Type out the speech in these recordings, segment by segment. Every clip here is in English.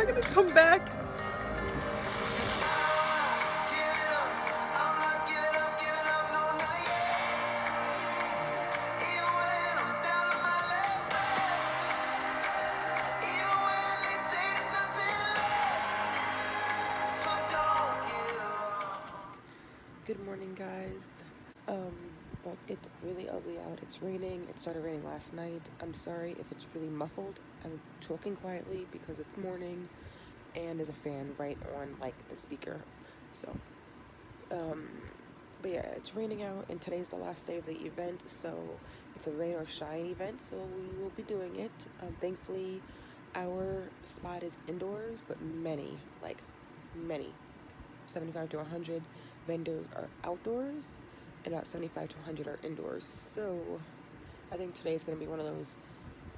gonna come back. Good morning, guys. But it's really ugly out. It's raining. It started raining last night. I'm sorry if it's really muffled. I'm talking quietly because it's morning and there's a fan right on like the speaker. So, but yeah, it's raining out and today's the last day of the event, so it's a rain or shine event, so we will be doing it. Thankfully, our spot is indoors, but many, 75 to 100 vendors are outdoors, and about 75 to 100 are indoors. So I think today's going to be one of those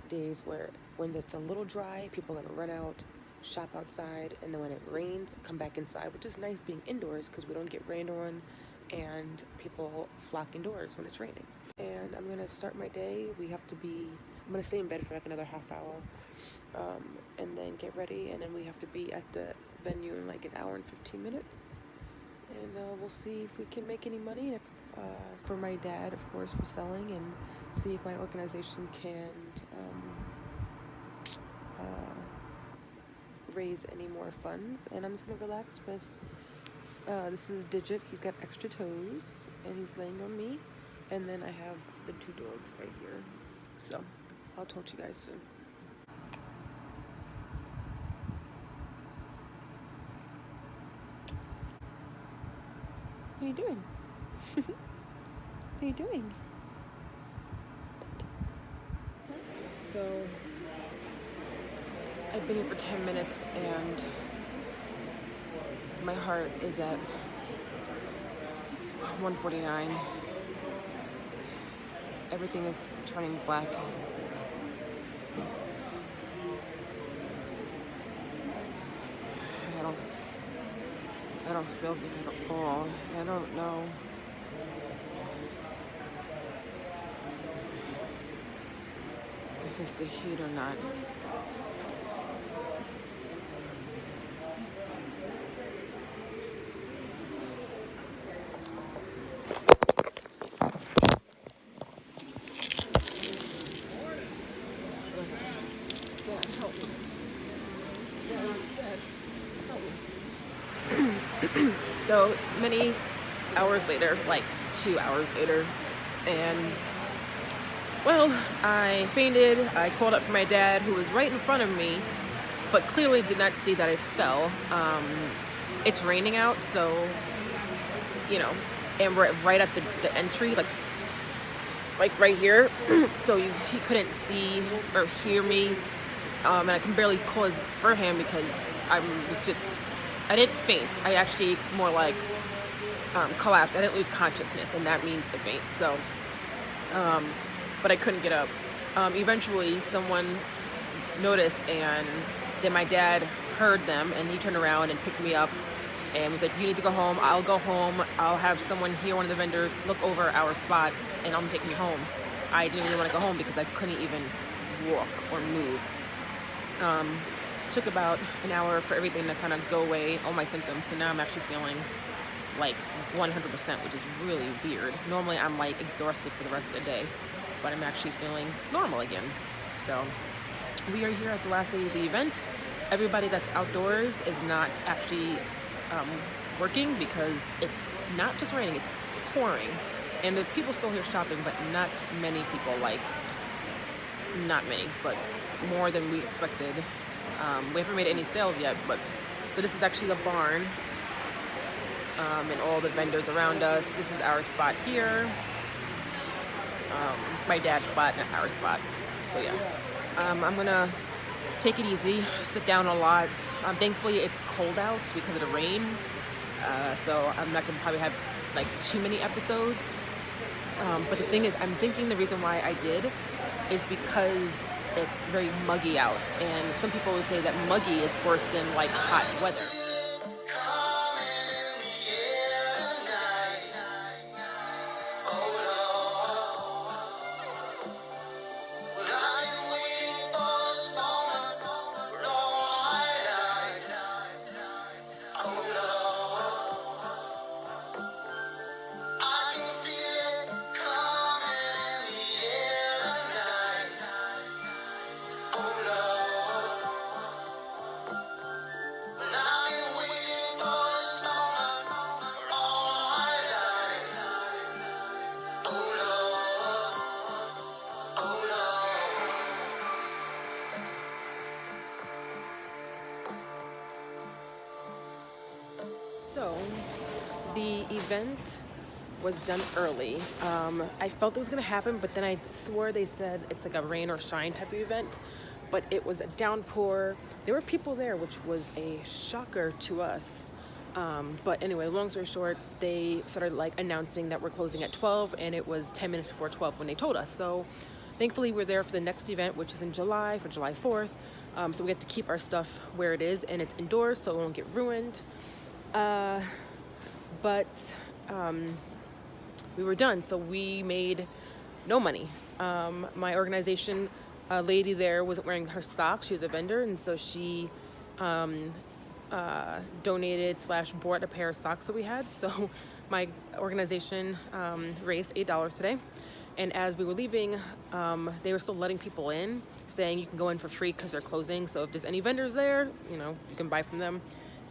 days where when it's a little dry, people are going to run out, shop outside, and then when it rains, come back inside, which is nice being indoors because we don't get rained on and people flock indoors when it's raining. And I'm going to start my day. I'm going to stay in bed for like another half hour, and then get ready, and then we have to be at the venue in like an hour and 15 minutes. And we'll see if we can make any money, for my dad, of course, for selling, and see if my organization can raise any more funds. And I'm just going to relax with, this is Digit. He's got extra toes, and he's laying on me. And then I have the two dogs right here. So I'll talk to you guys soon. What are you doing? What are you doing? So, I've been here for 10 minutes and my heart is at 149. Everything is turning black. I don't feel good at all. I don't know if it's the heat or not. So it's many hours later, like 2 hours later, and well, I fainted. I called up for my dad, who was right in front of me, but clearly did not see that I fell. It's raining out, so, and we're right at the entry, like right here, so he couldn't see or hear me, and I can barely call for him because I didn't faint. I actually more like collapsed. I didn't lose consciousness, and that means to faint. So, but I couldn't get up. Eventually, someone noticed, and then my dad heard them, and he turned around and picked me up and was like, "You need to go home. I'll go home. I'll have someone here, one of the vendors, look over our spot, and I'll take me home." I didn't really want to go home because I couldn't even walk or move. Took about an hour for everything to kind of go away, all my symptoms. So now I'm actually feeling like 100%, which is really weird. Normally I'm like exhausted for the rest of the day, but I'm actually feeling normal again. So we are here at the last day of the event. Everybody that's outdoors is not actually working because it's not just raining, it's pouring. And there's people still here shopping, but not many people, not many, but more than we expected. We haven't made any sales yet, but so this is actually the barn, and all the vendors around us. This is our spot here, my dad's spot, not our spot. So yeah, I'm gonna take it easy, sit down a lot. Thankfully it's cold out because of the rain, so I'm not gonna probably have like too many episodes. But the thing is, I'm thinking the reason why I did is because it's very muggy out, and some people would say that muggy is worse than like hot weather. So, the event was done early. I felt it was gonna happen, but then I swore they said it's like a rain or shine type of event, but it was a downpour. There were people there, which was a shocker to us. But anyway, long story short, they started like announcing that we're closing at 12, and it was 10 minutes before 12 when they told us. So thankfully we're there for the next event, which is in July, for July 4th. So we get to keep our stuff where it is, and it's indoors, so it won't get ruined. We were done, so we made no money. My organization, a lady there wasn't wearing her socks. She was a vendor, and so she donated / bought a pair of socks that we had. So my organization raised $8 today. And as we were leaving, they were still letting people in, saying you can go in for free because they're closing. So if there's any vendors there, you know, you can buy from them.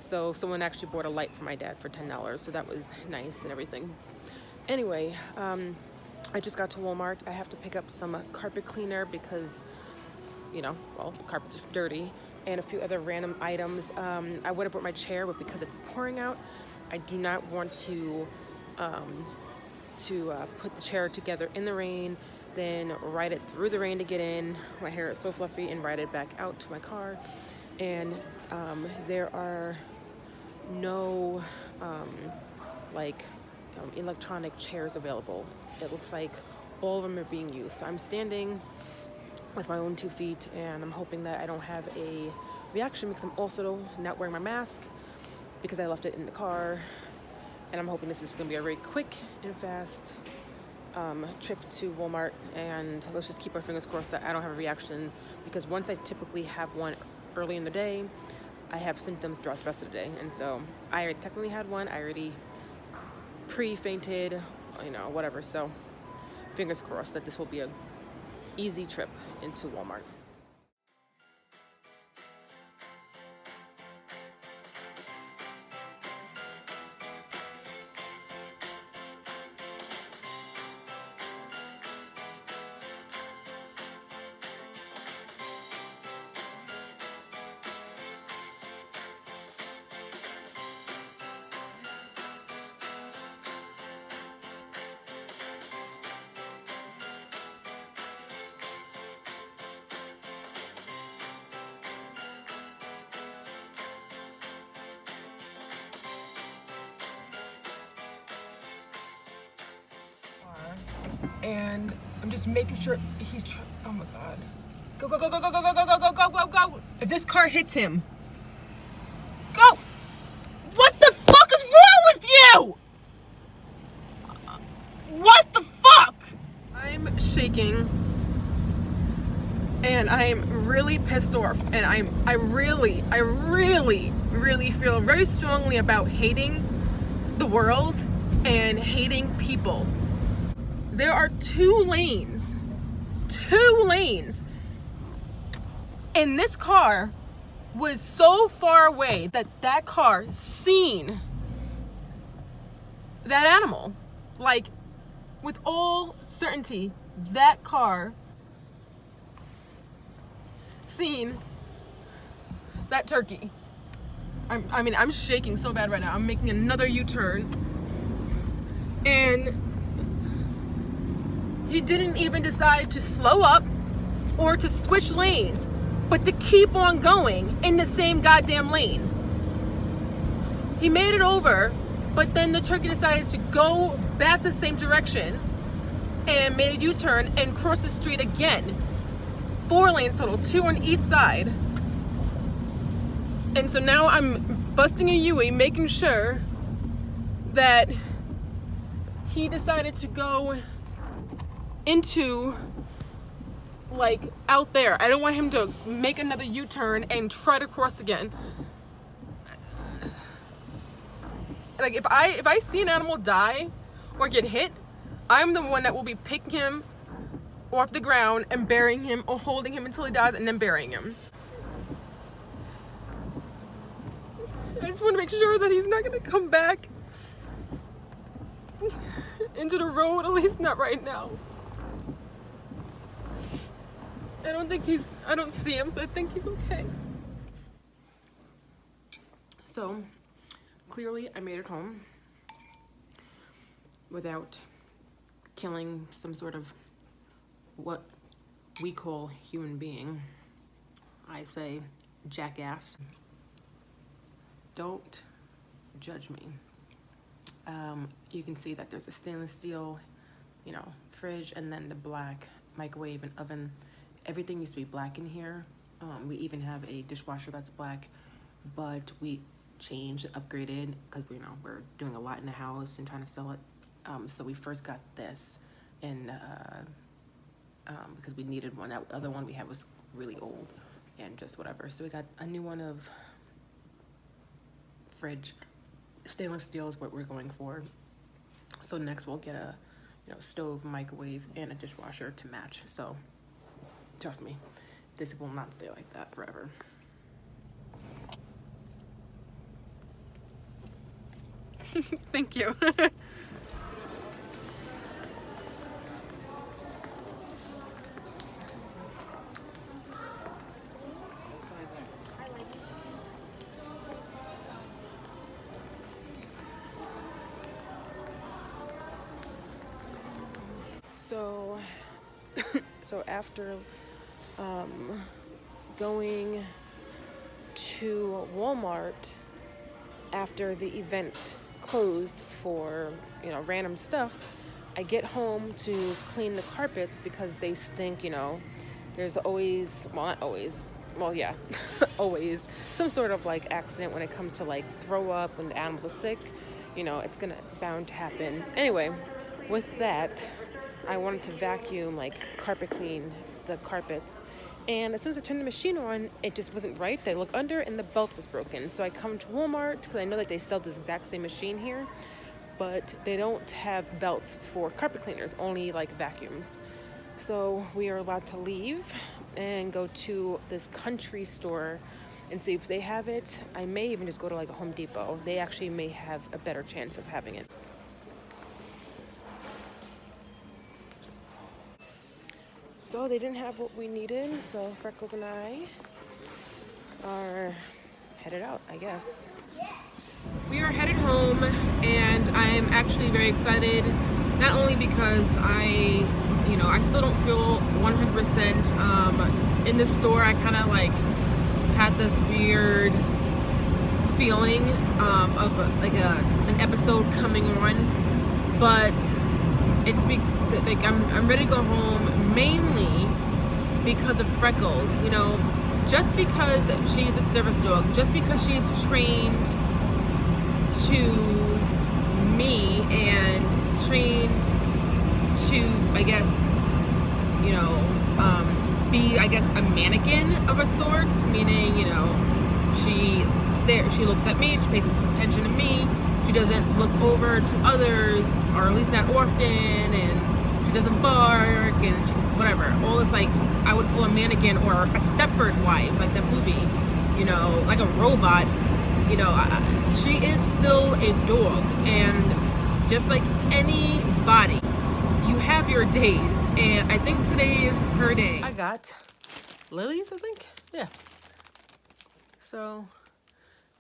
So someone actually bought a light for my dad for $10. So that was nice and everything. Anyway, I just got to Walmart. I have to pick up some carpet cleaner because, you know, well, the carpets are dirty, and a few other random items. I would have brought my chair, but because it's pouring out, I do not want to put the chair together in the rain, then ride it through the rain to get in. My hair is so fluffy, and ride it back out to my car. And there are no electronic chairs available. It looks like all of them are being used. So I'm standing with my own 2 feet, and I'm hoping that I don't have a reaction because I'm also not wearing my mask because I left it in the car. And I'm hoping this is going to be a very quick and fast trip to Walmart, and let's just keep our fingers crossed that I don't have a reaction, because once I typically have one early in the day, I have symptoms throughout the rest of the day. And so I already technically had one. I already pre-fainted, you know, whatever. So fingers crossed that this will be a easy trip into Walmart. And I'm just making sure he's oh my god. Go, go, go, go, go, go, go, go, go, go, go, go, go. If this car hits him, go. What the fuck is wrong with you? What the fuck? I'm shaking, and I'm really pissed off, and I really feel very strongly about hating the world and hating people. There are two lanes, and this car was so far away that car seen that animal. Like, with all certainty, that car seen that turkey. I'm shaking so bad right now. I'm making another U-turn, and he didn't even decide to slow up or to switch lanes, but to keep on going in the same goddamn lane. He made it over, but then the turkey decided to go back the same direction and made a U-turn and cross the street again. 4 lanes total, 2 on each side. And so now I'm busting a U-turn, making sure that he decided to go into, like, out there. I don't want him to make another U-turn and try to cross again. Like, if I see an animal die or get hit, I'm the one that will be picking him off the ground and burying him, or holding him until he dies and then burying him. I just want to make sure that he's not going to come back into the road, at least not right now. I don't see him, so I think he's okay. So, clearly I made it home without killing some sort of what we call human being. I say jackass. Don't judge me. You can see that there's a stainless steel, you know, fridge, and then the black microwave and oven. Everything used to be black in here. We even have a dishwasher that's black, but we changed, upgraded, because we're doing a lot in the house and trying to sell it. So we first got this, and because we needed one. That other one we had was really old and just whatever. So we got a new one of fridge. Stainless steel is what we're going for. So next we'll get a stove, microwave, and a dishwasher to match. So trust me, this will not stay like that forever. Thank you. So after going to Walmart after the event closed for random stuff, I get home to clean the carpets because they stink. There's always, well, not always, well, yeah, always some sort of like accident when it comes to like throw up when the animals are sick. It's bound to happen. Anyway, with that, I wanted to vacuum, like carpet clean the carpets. And as soon as I turned the machine on, it just wasn't right. I look under and the belt was broken. So I come to Walmart because I know that they sell this exact same machine here, but they don't have belts for carpet cleaners, only like vacuums. So we are allowed to leave and go to this country store and see if they have it. I may even just go to like a Home Depot. They actually may have a better chance of having it. So they didn't have what we needed, so Freckles and I are headed out, I guess. We are headed home, and I'm actually very excited, not only because I still don't feel 100%. In the store, I kind of like had this weird feeling of like an episode coming on, but it's like I'm ready to go home mainly because of Freckles. Just because she's a service dog, just because she's trained to me and trained to, I guess, be, I guess, a mannequin of a sort, meaning, she looks at me, she pays attention to me, she doesn't look over to others, or at least not often, and she doesn't bark, and whatever. All this, like, I would call a mannequin or a Stepford wife, like that movie, like a robot. She is still a dog, and just like anybody, you have your days, and I think today is her day. I got lilies, I think. Yeah. So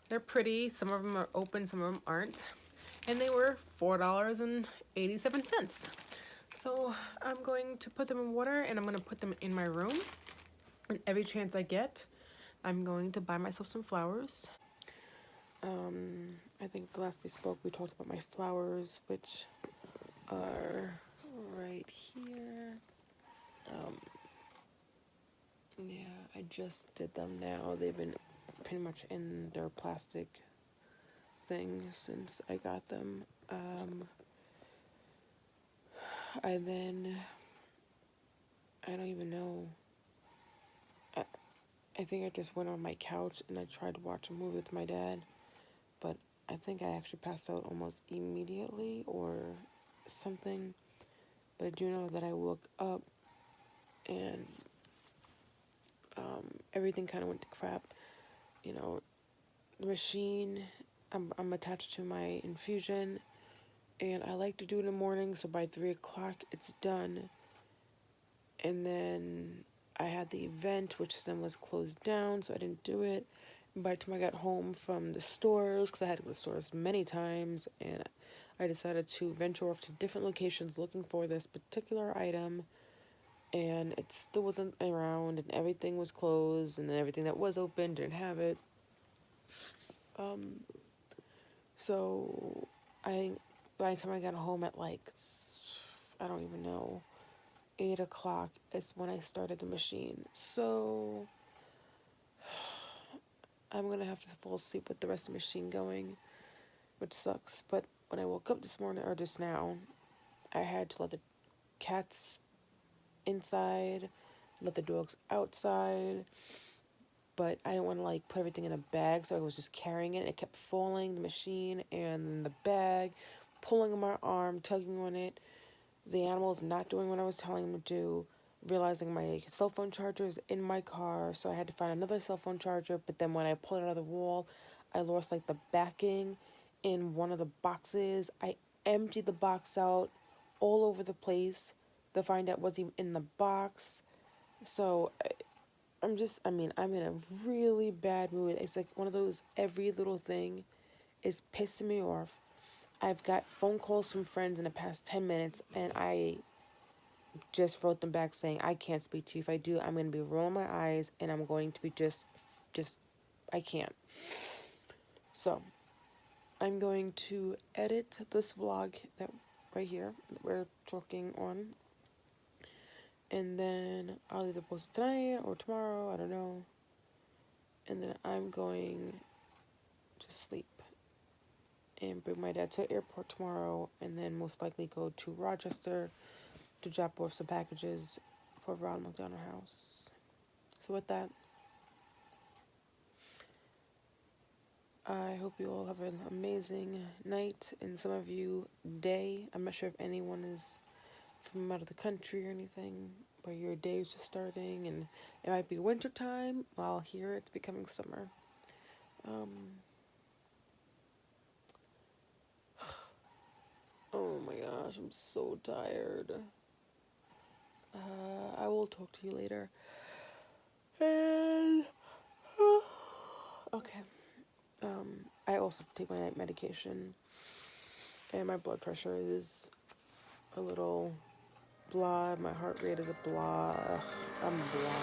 they're pretty. Some of them are open, some of them aren't. And they were $4.87. So I'm going to put them in water, and I'm going to put them in my room. And every chance I get, I'm going to buy myself some flowers. I think the last we spoke, we talked about my flowers, which are right here. Yeah, I just did them now. They've been pretty much in their plastic thing since I got them. I don't even know. I think I just went on my couch and I tried to watch a movie with my dad, but I think I actually passed out almost immediately or something. But I do know that I woke up and everything kind of went to crap. The machine, I'm attached to my infusion, and I like to do it in the morning, so by 3 o'clock it's done. And then I had the event, which then was closed down, so I didn't do it. by the time I got home from the stores, because I had to go to stores many times, and I decided to venture off to different locations looking for this particular item, and it still wasn't around, and everything was closed, and then everything that was open didn't have it. So I, by the time I got home at like, I don't even know, 8 o'clock is when I started the machine. So I'm gonna have to fall asleep with the rest of the machine going, which sucks. But when I woke up this morning, or just now, I had to let the cats inside, let the dogs outside, but I didn't want to like put everything in a bag, so I was just carrying it. It kept falling, the machine and the bag, pulling on my arm, tugging on it. The animal's not doing what I was telling them to do. Realizing my cell phone charger is in my car, so I had to find another cell phone charger. But then when I pulled it out of the wall, I lost like the backing in one of the boxes. I emptied the box out all over the place to find out what's even in the box. So I'm in a really bad mood. It's like one of those every little thing is pissing me off. I've got phone calls from friends in the past 10 minutes, and I just wrote them back saying, I can't speak to you. If I do, I'm going to be rolling my eyes, and I'm going to be I can't. So, I'm going to edit this vlog that right here that we're talking on, and then I'll either post it tonight or tomorrow, I don't know. And then I'm going to sleep and bring my dad to the airport tomorrow, and then most likely go to Rochester to drop off some packages for Ronald McDonald House. So with that, I hope you all have an amazing night, and some of you day. I'm not sure if anyone is from out of the country or anything, but your day is just starting, and it might be winter time, while here it's becoming summer. Oh my gosh, I'm so tired. I will talk to you later. And okay. I also take my night medication, and my blood pressure is a little blah. My heart rate is a blah. I'm blah.